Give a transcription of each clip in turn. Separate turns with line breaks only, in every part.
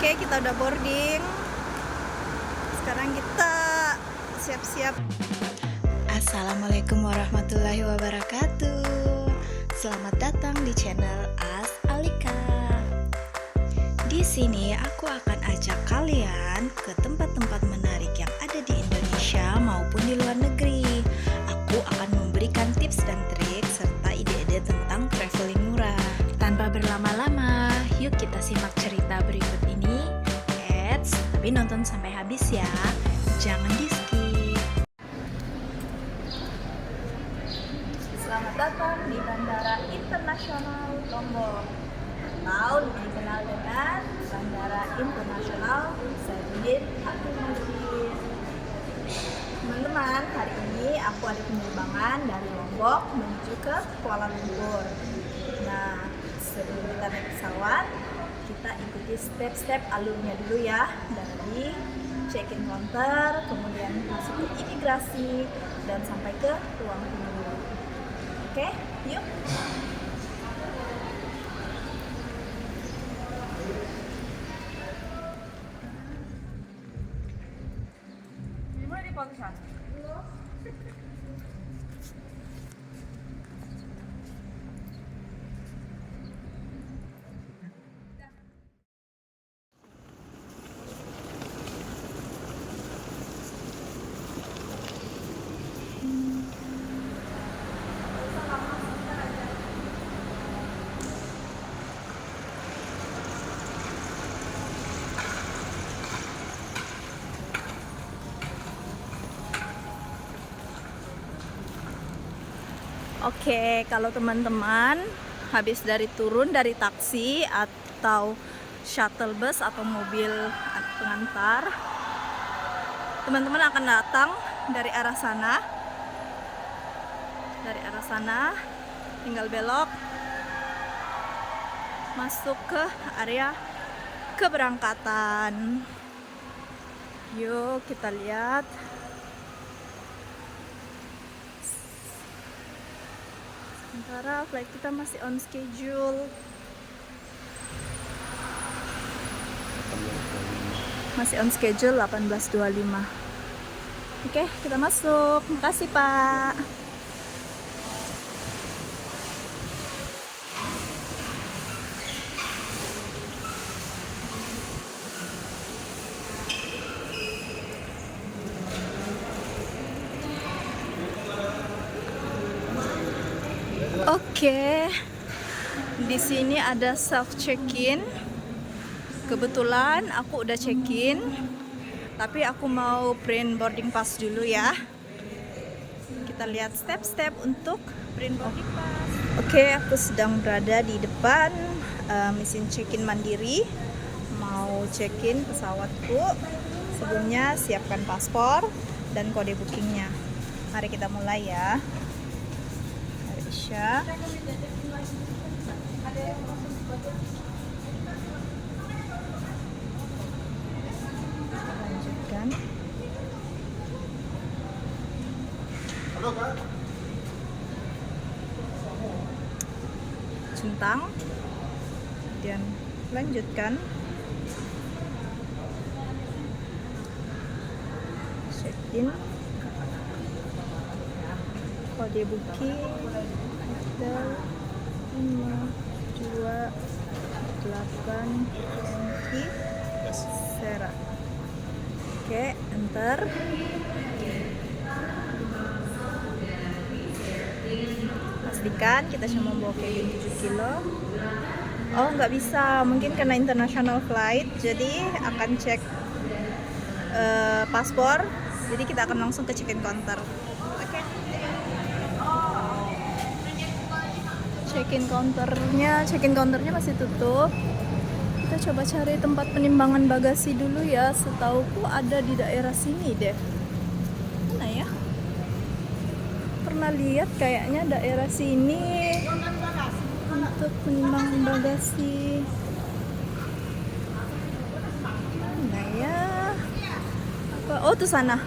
Oke, kita udah boarding. Sekarang kita siap-siap.
Assalamualaikum warahmatullahi wabarakatuh. Selamat datang di channel As Alika. Di sini aku akan ajak kalian ke tempat-tempat menarik yang ada di Indonesia maupun di luar negeri. Aku akan memberikan tips dan trik serta ide-ide tentang traveling murah. Tanpa berlama-lama, yuk kita simak cerita berikut ini. Tapi nonton sampai habis ya, jangan di skip.
Selamat datang di Bandara Internasional Lombok, atau lebih dikenal dengan Bandara Internasional Zainuddin Abdulmajid. Teman-teman, hari ini aku ada penerbangan dari Lombok menuju ke Kuala Lumpur. Nah, sebelum kita naik pesawat, kita ikuti step-step alurnya dulu ya, dari check-in counter, kemudian masuk ke imigrasi, dan sampai ke ruang tunggu. Oke, yuk. Gimana di Pakistan? Oke, kalau teman-teman habis turun dari taksi atau shuttle bus atau mobil pengantar, teman-teman akan datang dari arah sana. Dari arah sana, tinggal belok masuk ke area keberangkatan. Yuk kita lihat. Sementara flight kita masih on schedule. Masih on schedule 18.25. Oke, kita masuk. Makasih, Pak. Oke, di sini ada self check-in. Kebetulan aku udah check-in, tapi aku mau print boarding pass dulu ya. Kita lihat step-step untuk print boarding pass. Oke, aku sedang berada di depan mesin check-in mandiri. Mau check-in pesawatku. Sebelumnya siapkan paspor dan kode bookingnya. Mari kita mulai ya. Aisyah. Lanjutkan.
Halo Kak.
Centang. Dan lanjutkan. Check-in. Kode booking hotel 528 Sera. Oke, enter. Pastikan kita cuma membawa cabin 7 kilo. Oh, nggak bisa, mungkin karena international flight, jadi akan cek paspor. Jadi kita akan langsung ke check-in counter. Oke. Check-in counternya masih tutup. Kita coba cari tempat penimbangan bagasi dulu ya. Setauku ada di daerah sini deh. Mana ya? Pernah lihat kayaknya daerah sini untuk penimbangan bagasi. Mana ya? Oh, tuh sana.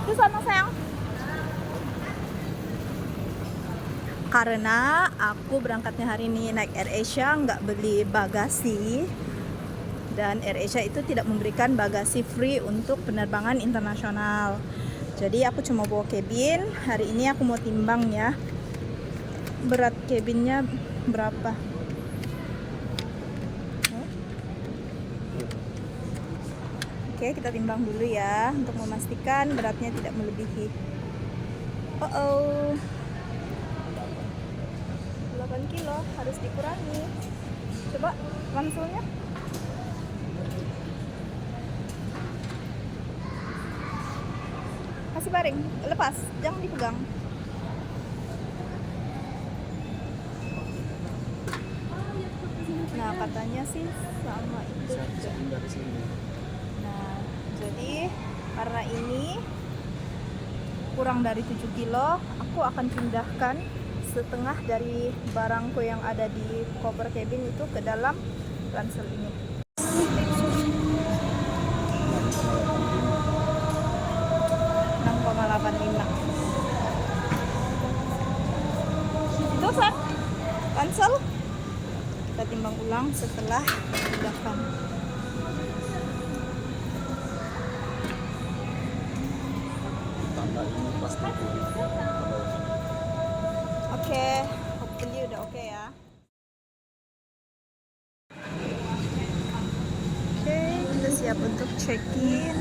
Tuh sana, sayang. Karena aku berangkatnya hari ini naik AirAsia, nggak beli bagasi, Dan AirAsia itu tidak memberikan bagasi free untuk penerbangan internasional. Jadi aku cuma bawa cabin. Hari ini aku mau timbang ya, berat cabinnya berapa. Oke, kita timbang dulu ya untuk memastikan beratnya tidak melebihi. 8 kilo harus dikurangi. Coba ranselnya. Kasih baring, lepas, jangan dipegang. Nah, katanya sih sama itu juga. Nah, jadi karena ini kurang dari 7 kilo, aku akan pindahkan setengah dari barangku yang ada di cover cabin itu ke dalam ransel ini. 6,85. Itu San, ransel. Kita timbang ulang setelah pindahkan. Oke, hopefully udah oke ya. Oke, kita siap untuk check-in.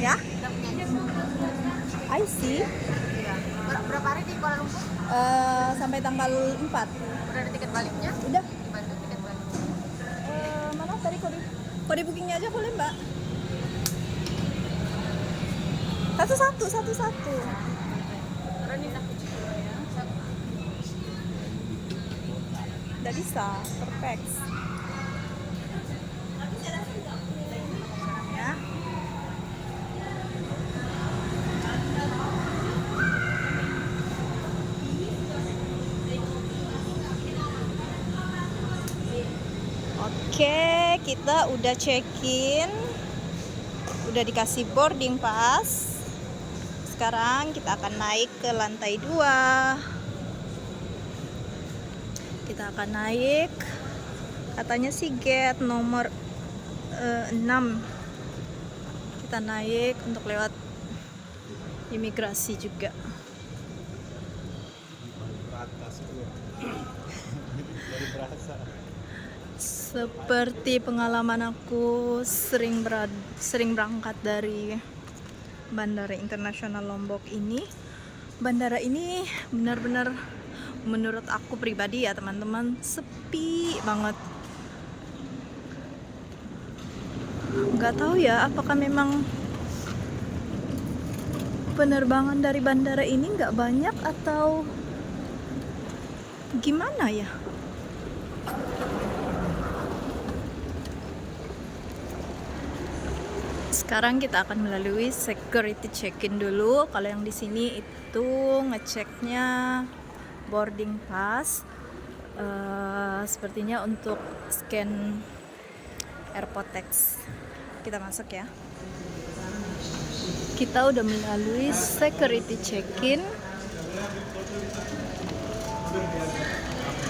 Ya? I see.
Berapa hari di Kuala Lumpur?
Sampai tanggal 4.
Udah ada tiket baliknya?
Udah.
Dibantu tiket balik.
Mana tadi kode bookingnya aja boleh mbak? Satu. Udah bisa, perfect. Ya. Oke, kita udah check-in, udah dikasih boarding pass. Sekarang kita akan naik ke lantai 2. Kita akan naik, katanya sih gate nomor 6. Kita naik untuk lewat imigrasi juga. Seperti pengalaman aku sering berangkat dari Bandara Internasional Lombok ini. Bandara ini benar-benar menurut aku pribadi ya teman-teman, sepi banget. Nggak tahu ya apakah memang penerbangan dari bandara ini nggak banyak atau gimana ya. Sekarang kita akan melalui security check-in dulu. Kalau yang di sini itu ngeceknya boarding pass. Sepertinya untuk scan Airpotex. Kita masuk ya. Kita udah melalui security check-in.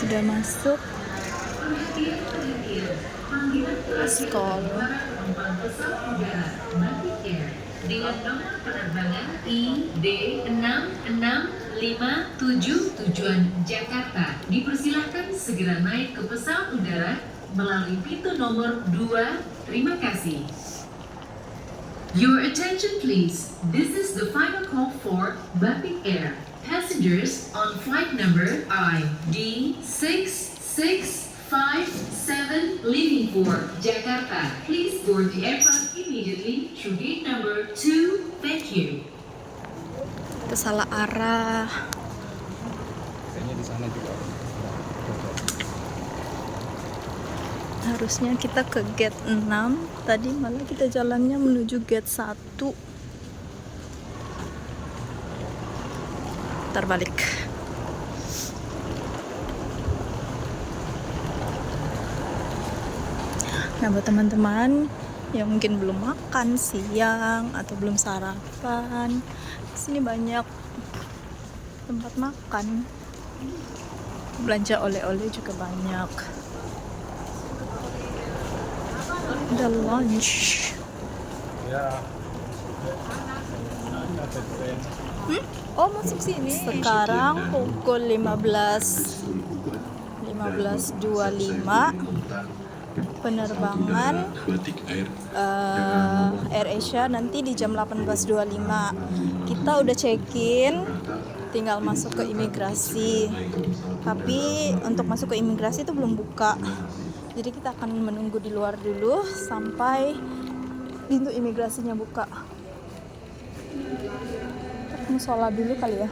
Udah masuk. Sekolah
dengan nomor penerbangan ID6657 tujuan Jakarta. Dipersilahkan segera naik ke pesawat udara melalui pintu nomor 2. Terima kasih. Your attention please. This is the final call for Batik Air. Passengers on flight number ID6657 leaving for Jakarta. Please board the aircraft immediately through gate number 2. Thank you.
Kita salah arah.
Kayaknya di sana juga.
Harusnya kita ke gate 6. Tadi malah kita jalannya menuju gate 1. Terbalik. Nah, buat teman-teman yang mungkin belum makan siang atau belum sarapan, di sini banyak tempat makan. Belanja oleh-oleh juga banyak. Ada lunch. Oh, masuk sini. Sekarang pukul 15.25. Penerbangan Air Asia nanti di jam 18.25. Kita udah check-in, tinggal masuk ke imigrasi. Tapi untuk masuk ke imigrasi itu belum buka. Jadi kita akan menunggu di luar dulu sampai pintu imigrasinya buka. Kita mau sholat dulu kali ya.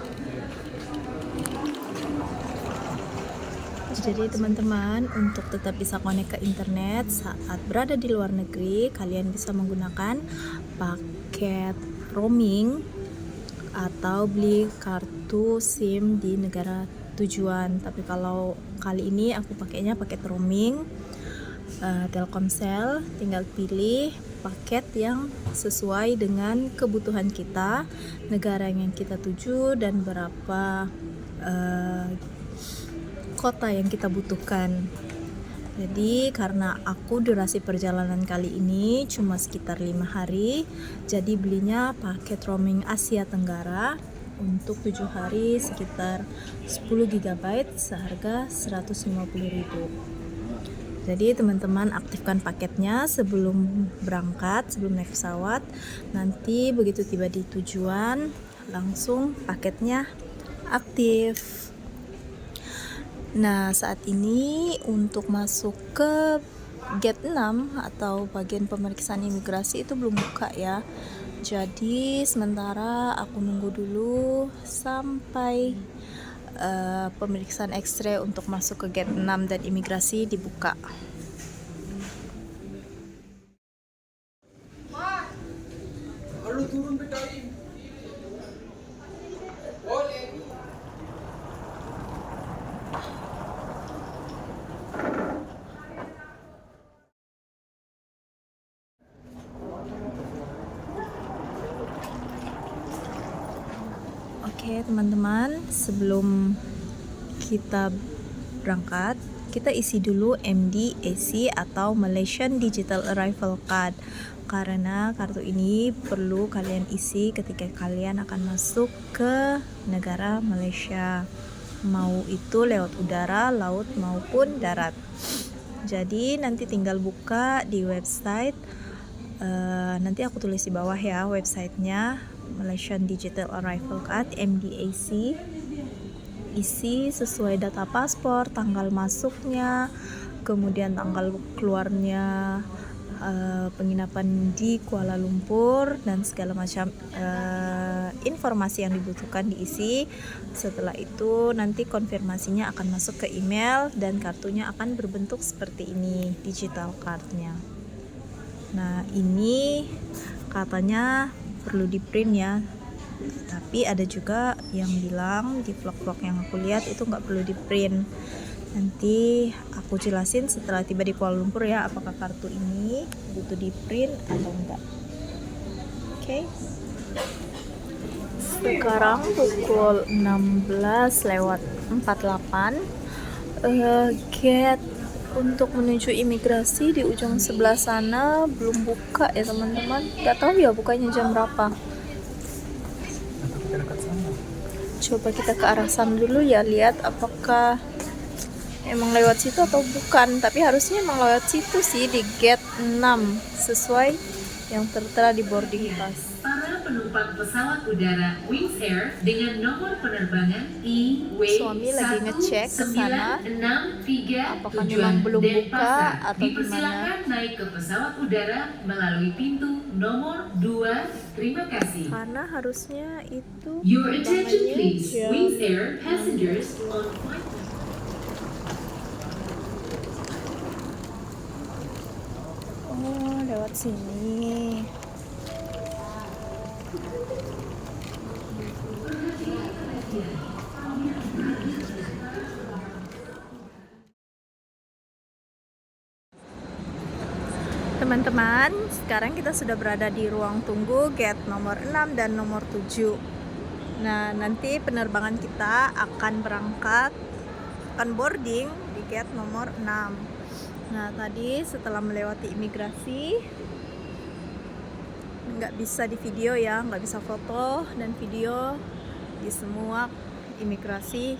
Jadi teman-teman, untuk tetap bisa connect ke internet saat berada di luar negeri, kalian bisa menggunakan paket roaming atau beli kartu SIM di negara tujuan. Tapi kalau kali ini aku pakainya paket roaming Telkomsel. Tinggal pilih paket yang sesuai dengan kebutuhan kita, negara yang kita tuju, dan berapa kota yang kita butuhkan. Jadi karena aku durasi perjalanan kali ini cuma sekitar 5 hari, jadi belinya paket roaming Asia Tenggara untuk 7 hari sekitar 10 GB seharga 150.000. Jadi teman-teman aktifkan paketnya sebelum berangkat, sebelum naik pesawat. Nanti begitu tiba di tujuan langsung paketnya aktif. Nah, saat ini untuk masuk ke gate 6 atau bagian pemeriksaan imigrasi itu belum buka ya. Jadi sementara aku nunggu dulu sampai pemeriksaan X-ray untuk masuk ke gate 6 dan imigrasi dibuka. Oke teman-teman, sebelum kita berangkat, kita isi dulu MDAC atau Malaysian Digital Arrival Card, karena kartu ini perlu kalian isi ketika kalian akan masuk ke negara Malaysia, mau itu lewat udara, laut maupun darat. Jadi nanti tinggal buka di website, nanti aku tulis di bawah ya websitenya, Malaysian Digital Arrival Card MDAC. Isi sesuai data paspor, tanggal masuknya, kemudian tanggal keluarnya, penginapan di Kuala Lumpur, dan segala macam informasi yang dibutuhkan diisi. Setelah itu nanti konfirmasinya akan masuk ke email dan kartunya akan berbentuk seperti ini, digital cardnya. Nah ini katanya perlu di print ya, tapi ada juga yang bilang di vlog-vlog yang aku lihat itu nggak perlu di print. Nanti aku jelasin setelah tiba di Kuala Lumpur ya, apakah kartu ini butuh di print atau enggak. Oke. Sekarang pukul 16:48. Gate untuk menuju imigrasi di ujung sebelah sana belum buka ya teman-teman. Gak tahu ya bukanya jam berapa. Coba kita ke arah sana dulu ya, lihat apakah emang lewat situ atau bukan. Tapi harusnya emang lewat situ sih, di gate 6 sesuai yang tertera di boarding pass.
Para penumpang pesawat udara Wings Air dengan nomor penerbangan
Suami lagi ngecek ke sana apakah
tujuan
memang belum buka
Denpasar,
atau
dipersilakan naik ke pesawat udara melalui pintu nomor 2. Terima kasih.
karena harusnya itu
Your attention
namanya
please,
jam
Wings Air passengers on flight.
Oh, lewat sini. Teman-teman, sekarang kita sudah berada di ruang tunggu gate nomor 6 dan nomor 7. Nah, nanti penerbangan kita akan berangkat akan boarding di gate nomor 6. Nah, tadi setelah melewati imigrasi, nggak bisa di video ya, nggak bisa foto dan video di semua imigrasi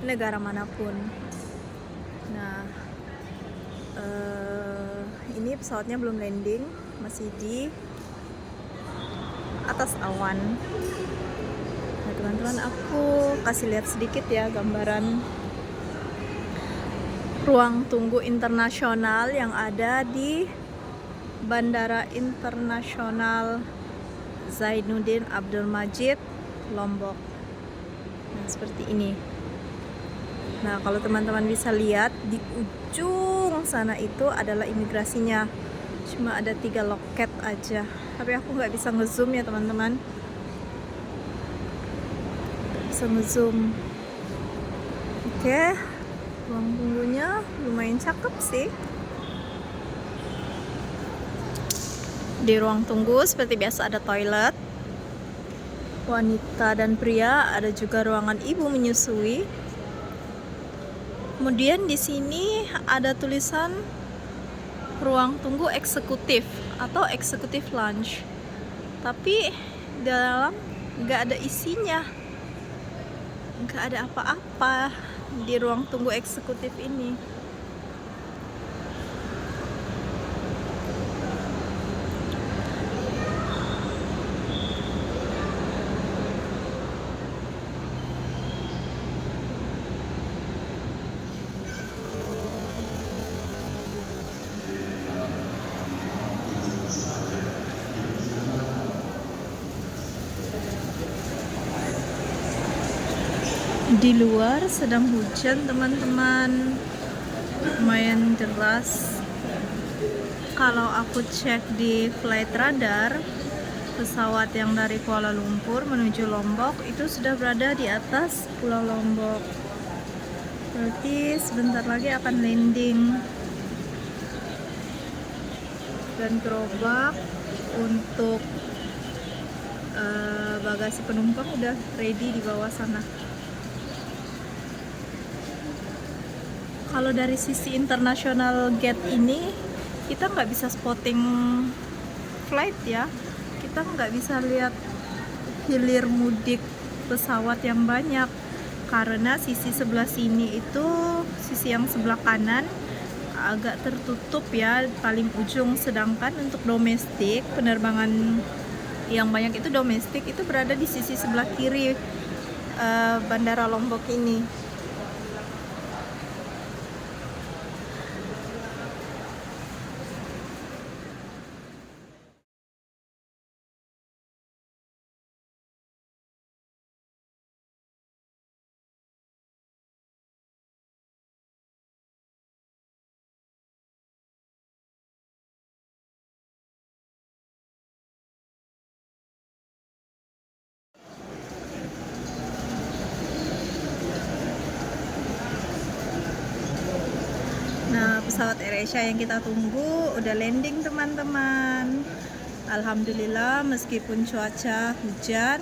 negara manapun. Nah, ini pesawatnya belum landing, masih di atas awan. Nah teman-teman, aku kasih lihat sedikit ya gambaran ruang tunggu internasional yang ada di Bandara Internasional Zainuddin Abdul Majid, Lombok. Nah, seperti ini. Nah, kalau teman-teman bisa lihat di ujung sana itu adalah imigrasinya. Cuma ada 3 loket aja. Tapi aku nggak bisa ngezoom ya teman-teman. Bisa ngezoom. Oke, ruang tunggunya lumayan cakep sih. Di ruang tunggu seperti biasa ada toilet wanita dan pria, ada juga ruangan ibu menyusui. Kemudian di sini ada tulisan ruang tunggu eksekutif atau eksekutif lounge. Tapi di dalam nggak ada isinya, nggak ada apa-apa di ruang tunggu eksekutif ini. Di luar sedang hujan teman-teman, lumayan deras. Kalau aku cek di flight radar, pesawat yang dari Kuala Lumpur menuju Lombok itu sudah berada di atas Pulau Lombok. Berarti sebentar lagi akan landing. Dan gerobak untuk bagasi penumpang udah ready di bawah sana. Kalau dari sisi international gate ini, kita nggak bisa spotting flight ya. Kita nggak bisa lihat hilir mudik pesawat yang banyak. Karena sisi sebelah sini itu, sisi yang sebelah kanan agak tertutup ya, paling ujung. Sedangkan untuk domestik, penerbangan yang banyak itu domestik, itu berada di sisi sebelah kiri Bandara Lombok ini. Nah, pesawat AirAsia yang kita tunggu udah landing teman-teman. Alhamdulillah, meskipun cuaca hujan,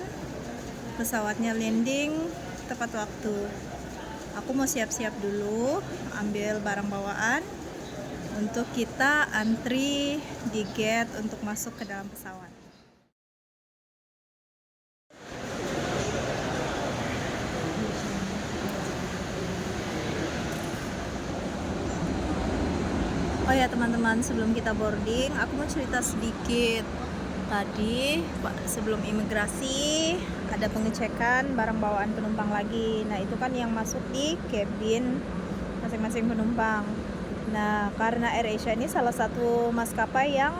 pesawatnya landing tepat waktu. Aku mau siap-siap dulu, ambil barang bawaan untuk kita antri di gate untuk masuk ke dalam pesawat. Oh ya teman-teman, sebelum kita boarding, aku mau cerita sedikit. Tadi sebelum imigrasi ada pengecekan barang bawaan penumpang lagi. Nah itu kan yang masuk di cabin masing-masing penumpang. Nah karena AirAsia ini salah satu maskapai yang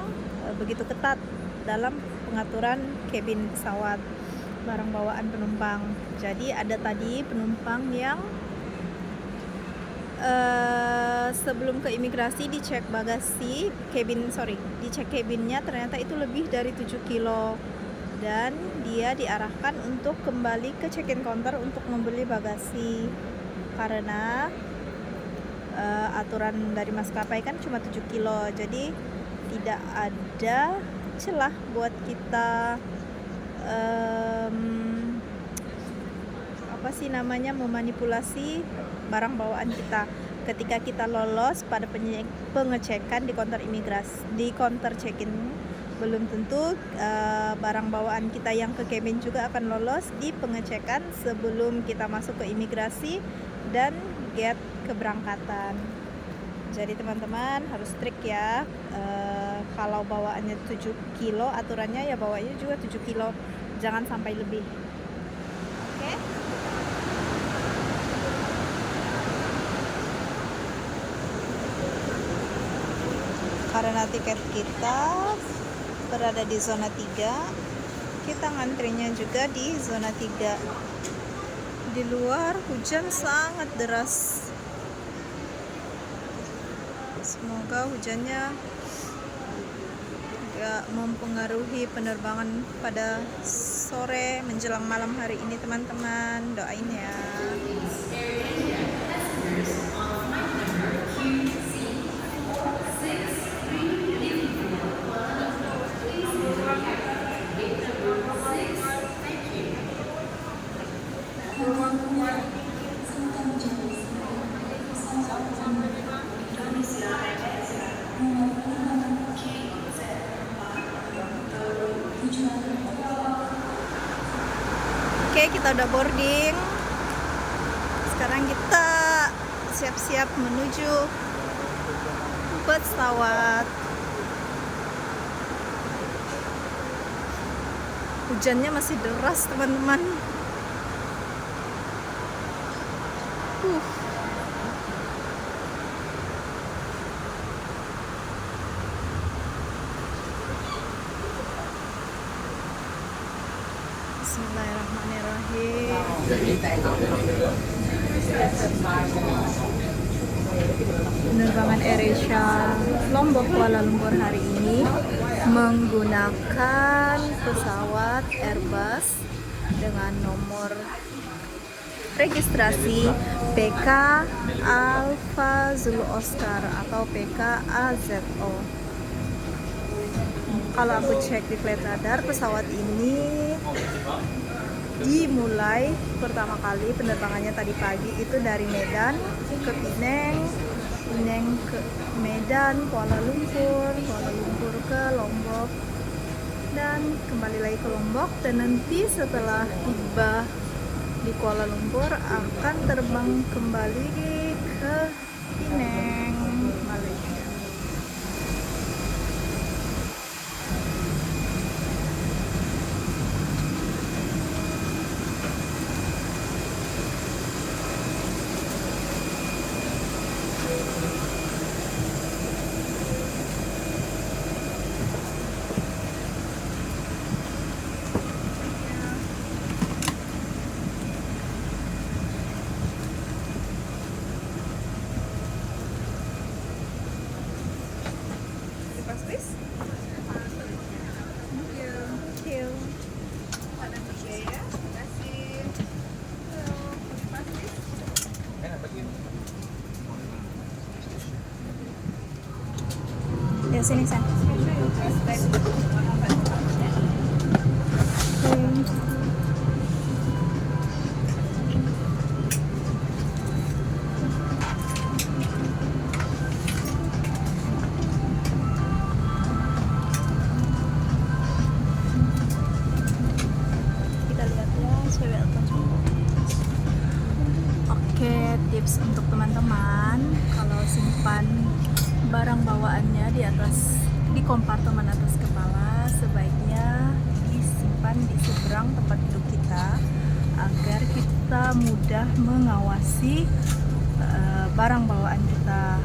begitu ketat dalam pengaturan cabin pesawat barang bawaan penumpang. Jadi ada tadi penumpang yang sebelum ke imigrasi dicek bagasi dicek cabinnya, ternyata itu lebih dari 7 kilo dan dia diarahkan untuk kembali ke check-in counter untuk membeli bagasi karena aturan dari maskapai kan cuma 7 kilo, jadi tidak ada celah buat kita apa sih namanya, memanipulasi barang bawaan kita. Ketika kita lolos pada pengecekan di counter imigrasi, di counter check-in, belum tentu barang bawaan kita yang ke cabin juga akan lolos di pengecekan sebelum kita masuk ke imigrasi dan gate keberangkatan. Jadi teman-teman harus strict ya. Kalau bawaannya 7 kilo, aturannya ya bawanya juga 7 kilo, jangan sampai lebih. Oke? Karena tiket kita berada di zona 3, kita ngantrinya juga di zona 3. Di luar hujan sangat deras. Semoga hujannya gak mempengaruhi penerbangan pada sore menjelang malam hari ini teman-teman. Doain ya. Oke, kita udah boarding. Sekarang kita siap-siap menuju pesawat. Hujannya masih deras, teman-teman. Bismillahirrahmanirrahim. Penerbangan AirAsia Lombok Kuala Lumpur hari ini menggunakan pesawat Airbus dengan nomor registrasi PK Alfa Zulu Oscar atau PKAZO. Kalau aku cek di flight radar, pesawat ini dimulai pertama kali penerbangannya tadi pagi itu dari Medan ke Penang, Penang ke Medan, Kuala Lumpur ke Lombok, dan kembali lagi ke Lombok. Dan nanti setelah tiba di Kuala Lumpur akan terbang kembali ke Penang, Malaysia. Ya sini San. Kita lihat ya, Oke, tips untuk teman-teman kalau simpan barang bawaannya di atas, di kompartemen atas kepala, sebaiknya disimpan di seberang tempat duduk kita agar kita mudah mengawasi barang bawaan kita.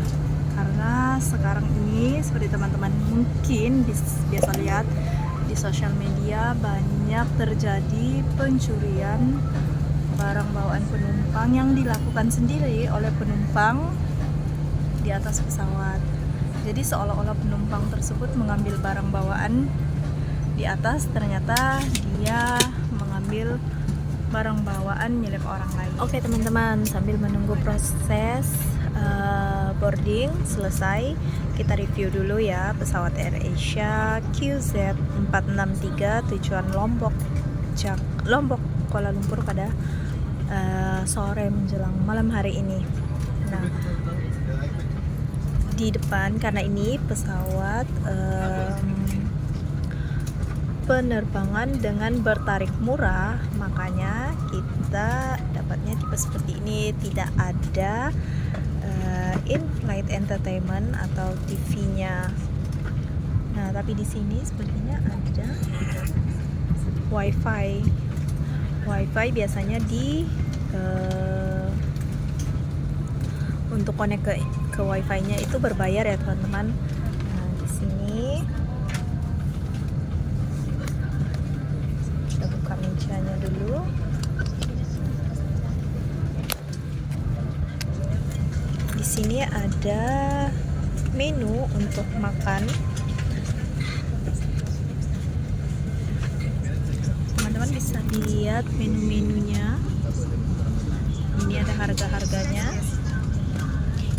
Karena sekarang ini seperti teman-teman mungkin biasa lihat di sosial media, banyak terjadi pencurian barang bawaan penumpang yang dilakukan sendiri oleh penumpang di atas pesawat. Jadi seolah-olah penumpang tersebut mengambil barang bawaan di atas, ternyata dia mengambil barang bawaan milik orang lain. Oke teman-teman, sambil menunggu proses boarding selesai, kita review dulu ya pesawat AirAsia QZ463 tujuan Lombok Kuala Lumpur pada sore menjelang malam hari ini. Nah, di depan karena ini pesawat penerbangan dengan bertarif murah, makanya kita dapatnya tipe seperti ini, tidak ada in-flight entertainment atau TV-nya. Nah, tapi di sini sepertinya ada wifi. Wifi biasanya di untuk connect ke wifi-nya itu berbayar ya teman-teman. Nah, di sini kita buka mejanya dulu. Di sini ada menu untuk makan. Teman-teman bisa dilihat menu-menunya. Ini ada harga-harganya.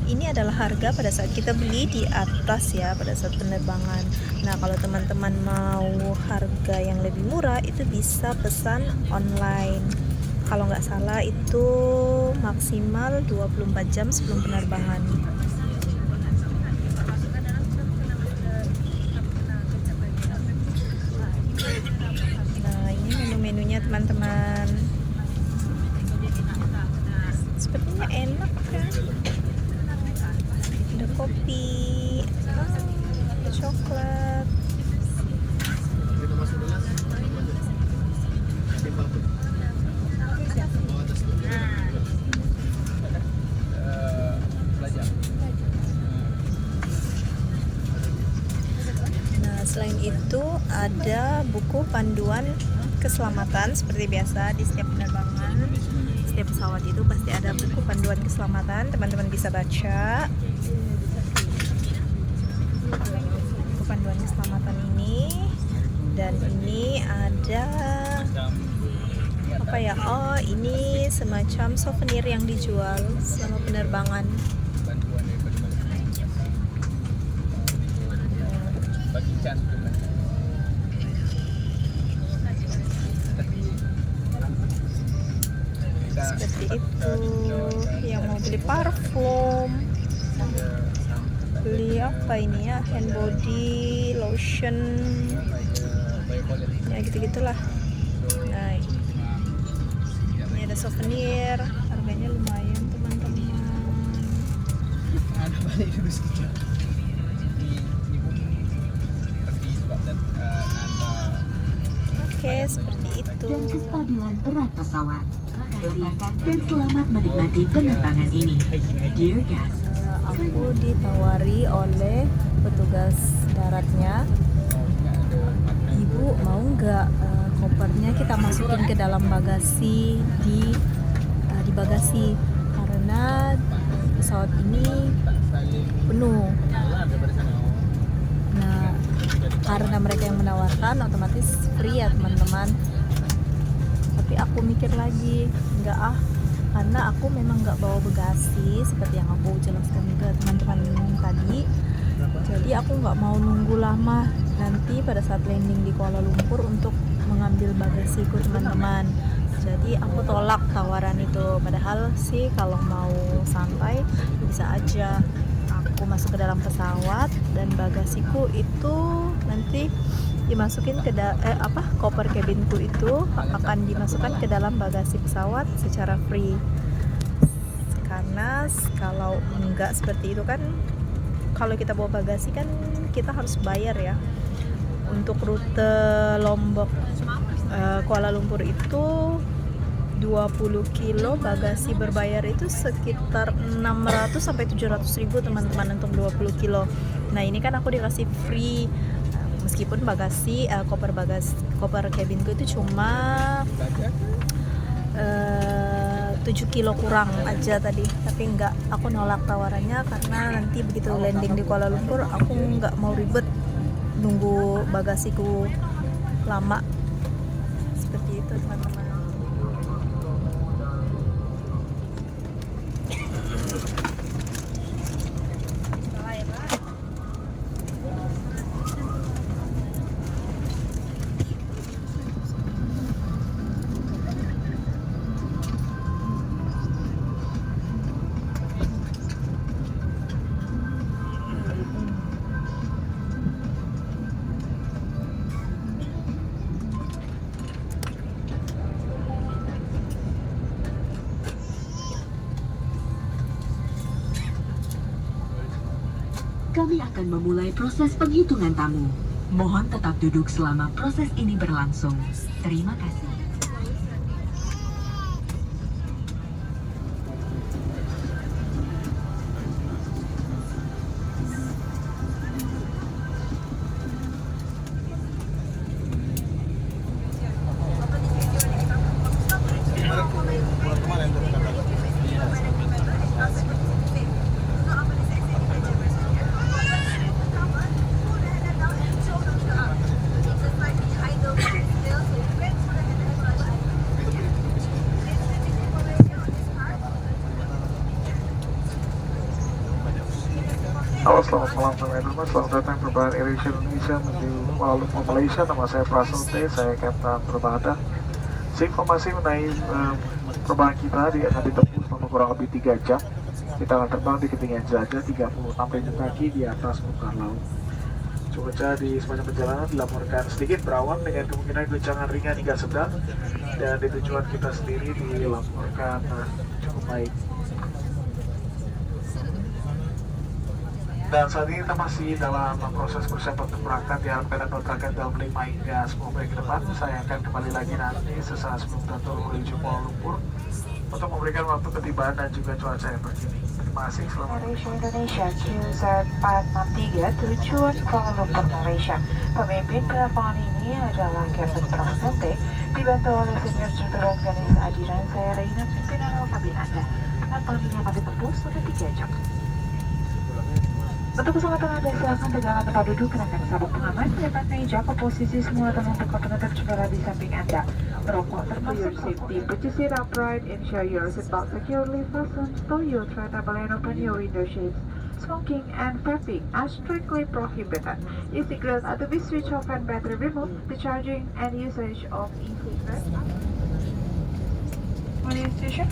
Ini adalah harga pada saat kita beli di atas ya, pada saat penerbangan. Nah, kalau teman-teman mau harga yang lebih murah itu bisa pesan online. Kalau nggak salah itu maksimal 24 jam sebelum penerbangan. Nah, ini menu-menunya teman-teman. Sepertinya enak kan? Ada kopi, ada coklat. Nah, selain itu ada buku panduan keselamatan seperti biasa di setiap penerbangan. Setiap pesawat itu pasti ada buku panduan keselamatan, teman-teman bisa baca. Buku panduan keselamatan ini, dan ini ada apa ya? Oh, ini semacam souvenir yang dijual selama penerbangan. Seperti itu. Yang mau beli parfum, beli apa ini ya, hand body lotion ya, gitu-gitulah. Nah, ini ada souvenir, harganya lumayan teman-teman. Oke, seperti itu.
Dan kestabilan berat pesawat. Silakan dan selamat menikmati penerbangan ini. Dear guests,
Aku ditawari oleh petugas daratnya, Ibu mau nggak kopernya kita masukin ke dalam bagasi di bagasi, karena pesawat ini penuh. Nah, karena mereka yang menawarkan otomatis free ya teman-teman. Tapi aku mikir lagi, enggak karena aku memang nggak bawa bagasi seperti yang aku jelaskan ke teman-teman tadi. Jadi aku nggak mau nunggu lama nanti pada saat landing di Kuala Lumpur untuk mengambil bagasiku teman-teman. Jadi aku tolak tawaran itu. Padahal sih kalau mau santai bisa aja aku masuk ke dalam pesawat dan bagasiku itu nanti dimasukin ke koper cabinku itu akan dimasukkan ke dalam bagasi pesawat secara free. Karena kalau enggak seperti itu kan, kalau kita bawa bagasi kan kita harus bayar ya. Untuk rute Lombok Kuala Lumpur itu 20 kilo bagasi berbayar itu sekitar 600 sampai 700 ribu teman-teman untuk 20 kilo. Nah, ini kan aku dikasih free. Meskipun bagasi koper cabinku itu cuma 7 kilo kurang aja tadi, tapi enggak, aku nolak tawarannya karena nanti begitu landing di Kuala Lumpur aku enggak mau ribet nunggu bagasiku lama. Seperti itu teman-teman.
kami akan memulai proses penghitungan tamu. Mohon tetap duduk selama proses ini berlangsung. Terima kasih.
Halo, selamat malam teman-teman. Selamat datang penerbangan AirAsia Indonesia menuju Kuala Lumpur, Malaysia. Nama saya Prasote, saya Kapten Perbahada. Informasi mengenai penerbangan kita akan ditempuh selama kurang lebih 3 jam. Kita akan terbang di ketinggian jelajah 36 kaki di atas permukaan laut. Cuaca di sepanjang perjalanan dilaporkan sedikit berawan dengan kemungkinan guncangan ringan hingga sedang, dan di tujuan kita sendiri dilaporkan cukup baik. Dan saat ini kita masih dalam proses persiapan untuk berangkat, diharapkan dapat berangkat dalam 5 hingga 10 menit ke depan. Saya akan kembali lagi nanti sesaat sebelum kita turun menuju Kuala Lumpur untuk memberikan waktu ketibaan dan juga cuaca yang terkini. Terima kasih, selamat
AirAsia Indonesia QZ463 tujuan Kuala Lumpur, Malaysia. Pemimpin penerbangan ini adalah Kapten Prasote, dibantu oleh senior junior organisasi Adiran, saya Reina, pimpinan awak kabin Anda. Penerbangan ini akan ditempuh selama 3 jam. Untuk keselamatan Anda, silakan tegakkan tempat duduk, kenakan sabuk pengaman, lepas meja ke posisi semua teman untuk penutup jendela di samping Anda. Merokok termasuk safety. Put your seat upright, ensure your seatbelt securely fastened, stow your tray table and open your window shades. Smoking and vaping are strictly prohibited. E-cigarettes are to be switched off and battery removed. The charging and usage of e-cigarettes. Station.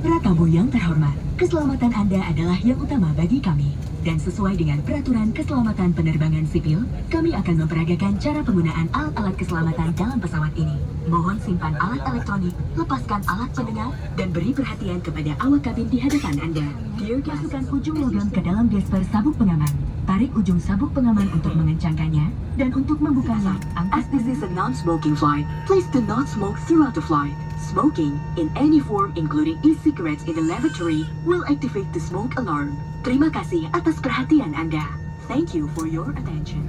Para tamu yang terhormat, keselamatan Anda adalah yang utama bagi kami. Dan sesuai dengan peraturan keselamatan penerbangan sipil, kami akan memperagakan cara penggunaan alat-alat keselamatan dalam pesawat ini. Mohon simpan alat elektronik, lepaskan alat pendengar, dan beri perhatian kepada awak kabin di hadapan Anda. Masukkan ujung logam ke dalam gesper sabuk pengaman. Tarik ujung sabuk pengaman untuk mengencangkannya, dan untuk membukanya, as this is a non-smoking flight, please do not smoke throughout the flight. Smoking, in any form including e-cigarettes in the lavatory, will activate the smoke alarm. Terima kasih atas perhatian Anda. Thank you for your attention.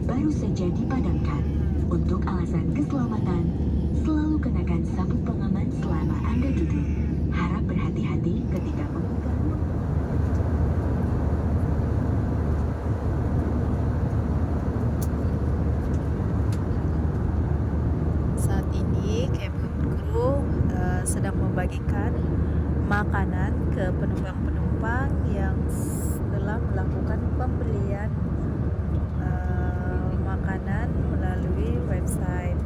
Baru saja dipadamkan. Untuk alasan keselamatan, selalu kenakan sabuk pengaman selama Anda duduk. Harap berhati-hati ketika membuka.
Saat ini cabin crew sedang membagikan makanan ke penumpang-penumpang yang telah melakukan pembelian makanan melalui website.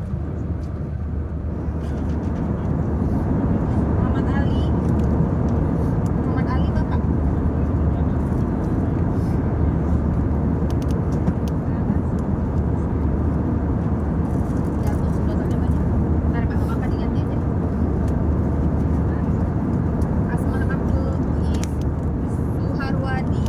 Muhammad Ali Bapak. Jatuh, sedotannya banyak. Ntar Bapak diganti aja. Asma Abdul Muiz Suharwadi.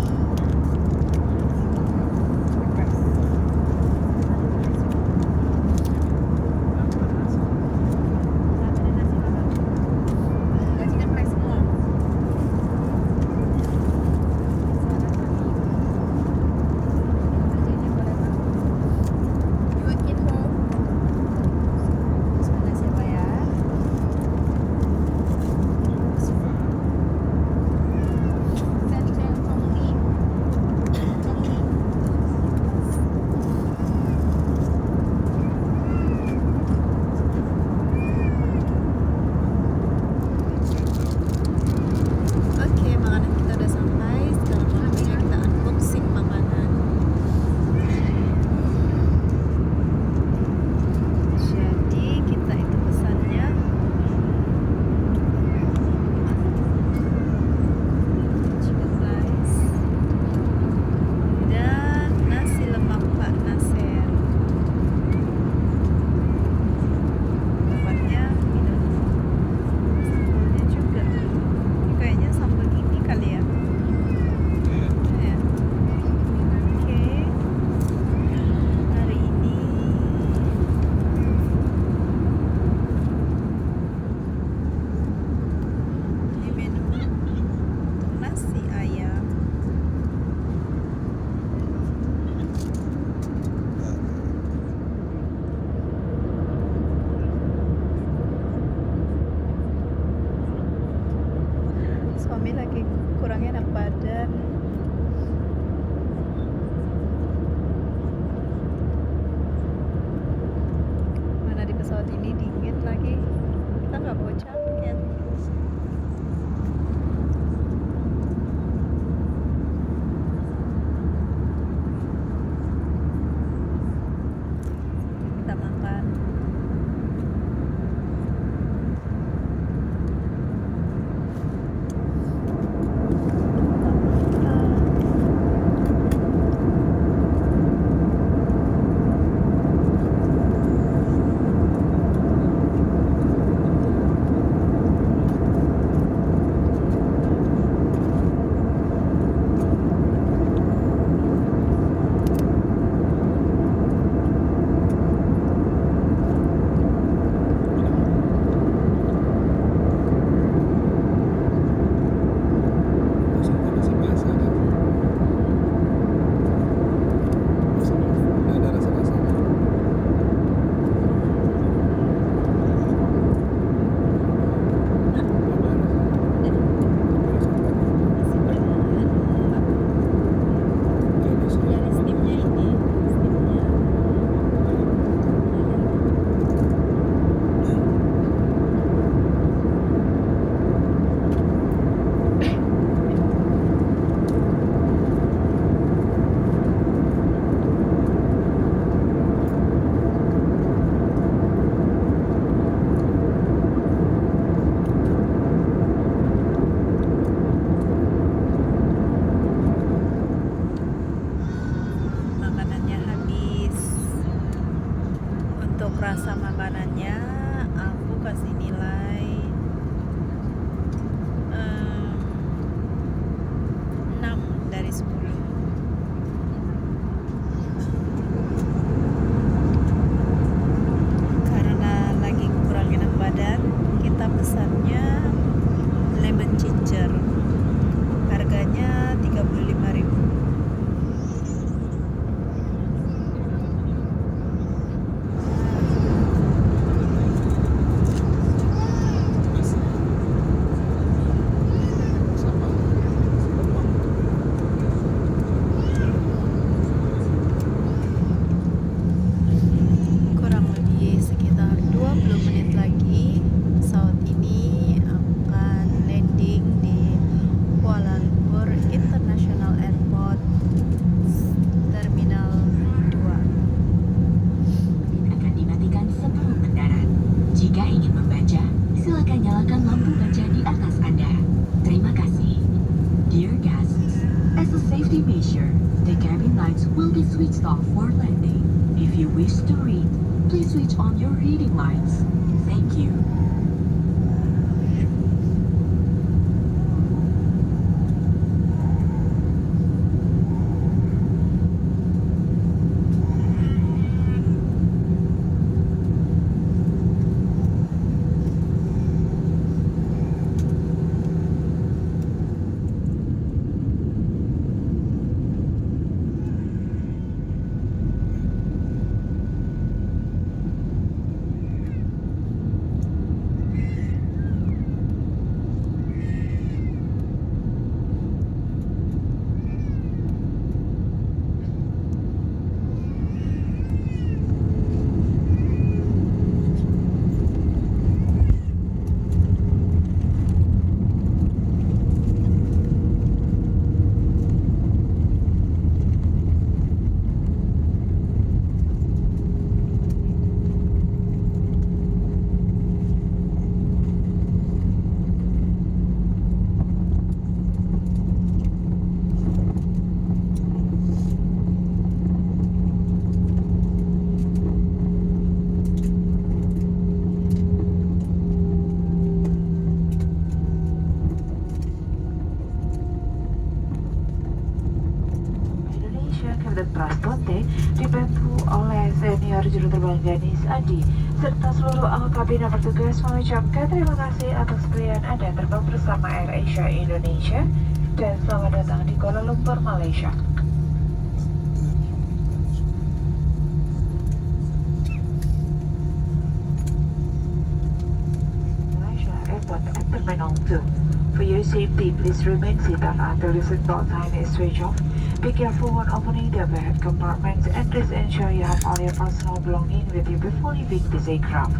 makanannya aku kasih nilai 6 dari 10. Karena lagi kurang enak badan, kita pesannya lemon ginger. Harganya 35.000. Kurang lebih sekitar 20 menit lagi pesawat ini akan landing di Kuala Lumpur International Airport Terminal 2.
Akan dimatikan sebelum mendarat. Jika ingin membaca, silakan nyalakan lampu baca di atas Anda. Terima kasih. Dear guests, as a safety measure, the cabin lights will be switched off for landing. If you wish to read, please switch on your reading lights. Thank you.
Indonesia Kapten Prasponte dibantu oleh senior juru terbang Ganis Adi serta seluruh awak kabin dan petugas mengucapkan terima kasih atas pilihan Anda terbang bersama AirAsia Indonesia dan selamat datang di Kuala Lumpur, Malaysia. Malaysia Airport at Terminal 2. For your safety, please remain seated until the seatbelt sign is switched off. Be careful when opening the overhead compartments and please ensure you have all your personal belongings with you before leaving this aircraft.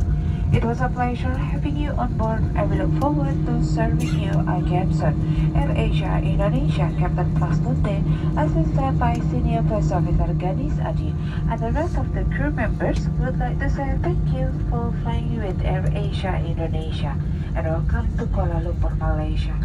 It was a pleasure having you on board and we look forward to serving you again soon. AirAsia Indonesia Kapten Prasponte, assisted by Senior First Officer Ganis Adi, and the rest of the crew members would like to say thank you for flying with AirAsia Indonesia and welcome to Kuala Lumpur, Malaysia.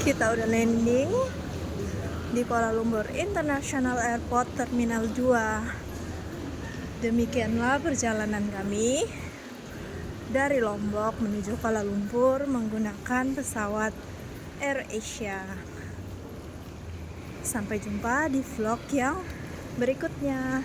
Kita udah landing di Kuala Lumpur International Airport Terminal 2. Demikianlah perjalanan kami dari Lombok menuju Kuala Lumpur menggunakan pesawat AirAsia. Sampai jumpa di vlog yang berikutnya.